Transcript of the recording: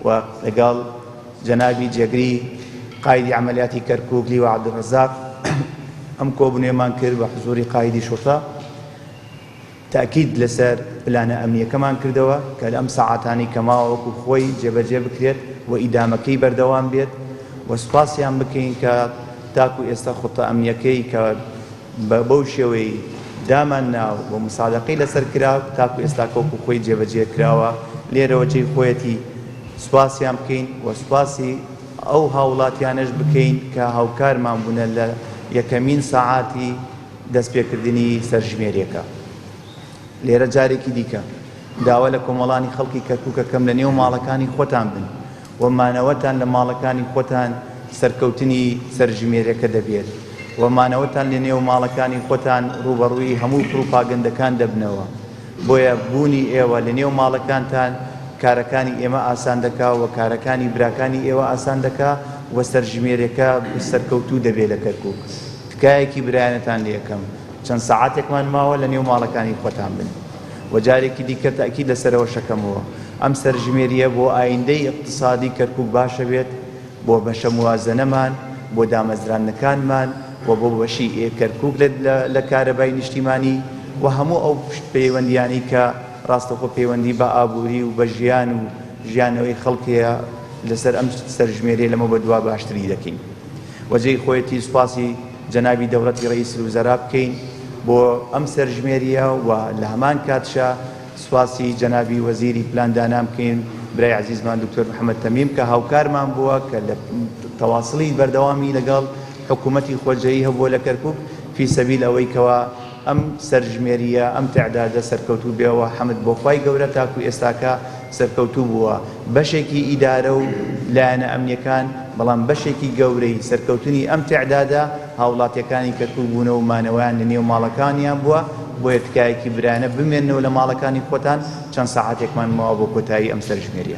ولەگەڵ جەنابی جێگری قایدی عملیاتی کەرکووک لیوا عەبدولڕەزاق ئەم کۆبوونەوەمان کرد بە حزوری قایدی شوڕە تاکید لەسەر پلانە ئەمنیەکەمان کردەوە کە لەم سەعاتانی کە ماوە وەکو خۆی جێبەجێ بکرێت و ئیدامەکەی بەردەوام بێت و سوپاسیان بکەین کە تاکو ئێستا خوتە ئەمنیەکەی کە بەو شێوەی دامان ناو و مساعدەقەی لەسەر کراو تاکو ئێستا کەوکو خۆی جێبەجێ کراوە لێرەوە جێی خۆیەتی سوپاسیان بکەین و سوپاسی ئەو هاوڵاتیانش بکەین کە هاوکارمان بوونە لە یەکەمین سەعاتی دەستپێکردنی سەرژمێریەکە. لێرە جارێکی دیکە داوا لە کۆمەڵانی خەڵکی کەرکووکەکەم لە نێو ماڵەکانی خۆتان بن و مانەوەتان لە ماڵەکانی خۆتان سەرکەوتنی سەرژمێریەکە دەبێت و مانەوەتان لە نێو ماڵەکانی خۆتان ڕوبەڕووی هەموو پروپاگەندەکان دەبنەوە. بۆیە بوونی ئێوە لە نێو ماڵەکانتان کارەکانی ئێمە ئاسان دەکا و کارەکانی براکانی ئێوە ئاسان دەکا و سەرژمێریەکە سەرکەوتوو دەبێت لە کەرکووک. تکایەکی برایەنەتان لێ یەکەم چەند سەعاتێکمان ماوە لە نێو ماڵەکانی خۆتان بن و جارێکی دیکە تاکید لەسەرەوە شەکەمەوە ئەم سەرژمێریە بۆ ئایندەی اقتصادی کەرکووک باشە بێت بۆ بەشە موازنەمان بۆ دامەزرانەکانمان و بۆ بەشی کەرکووک لە کارەبای نیشتیمانی و هەموو ئەو پەیوەندیانی کە ڕاستەخۆ پەیوەندی بە ئابووری و بە ژیان و ژیانەوەی خەڵکیە لەسەر ئەم سەرژمێریە لەمە بەدوا باشتری دەکەین. وەجێی خۆیەتی سوپاسی جەنابی دەوڵەتی ڕئیس الوزەرا بکەین بۆ ئەم سەرژمێریە و لە هەمان کاتشا سوپاسی جەنابی وەزیری پلاندانا بکەین برای عەزیزمان دکتۆر محەممەد تەمیم کە هاوکارمان بووە کە لە تەواصلی بەردەوامی لەگەڵ حکوومەتی خۆرجەیی هەبووە لە کەرکووک فی سەبیل ئەوەی کەوا ئەم سەرژمێریە ئەم تعدادە سەرکەوتوو بێەوە حەمد بۆ خوای گەورە تاکو ئێستاکە سەرکەوتوو بووە بەشێکی ئیدارە و لایەنە ئەمنیەکان بەڵام بەشێکی گەورەی سەرکەوتنی ئەم تعدادە هاوڵاتیەکانی کەرکووک بوونە و مانەوەیان لە نێو ماڵەکانیان بووە بۆیە تکایەکی برایەنە بمێننەوە لە ماڵەکانی خۆتان چەند سەعاتێکمان ماوە بۆ کۆتایی ئەم سەرژمێریە.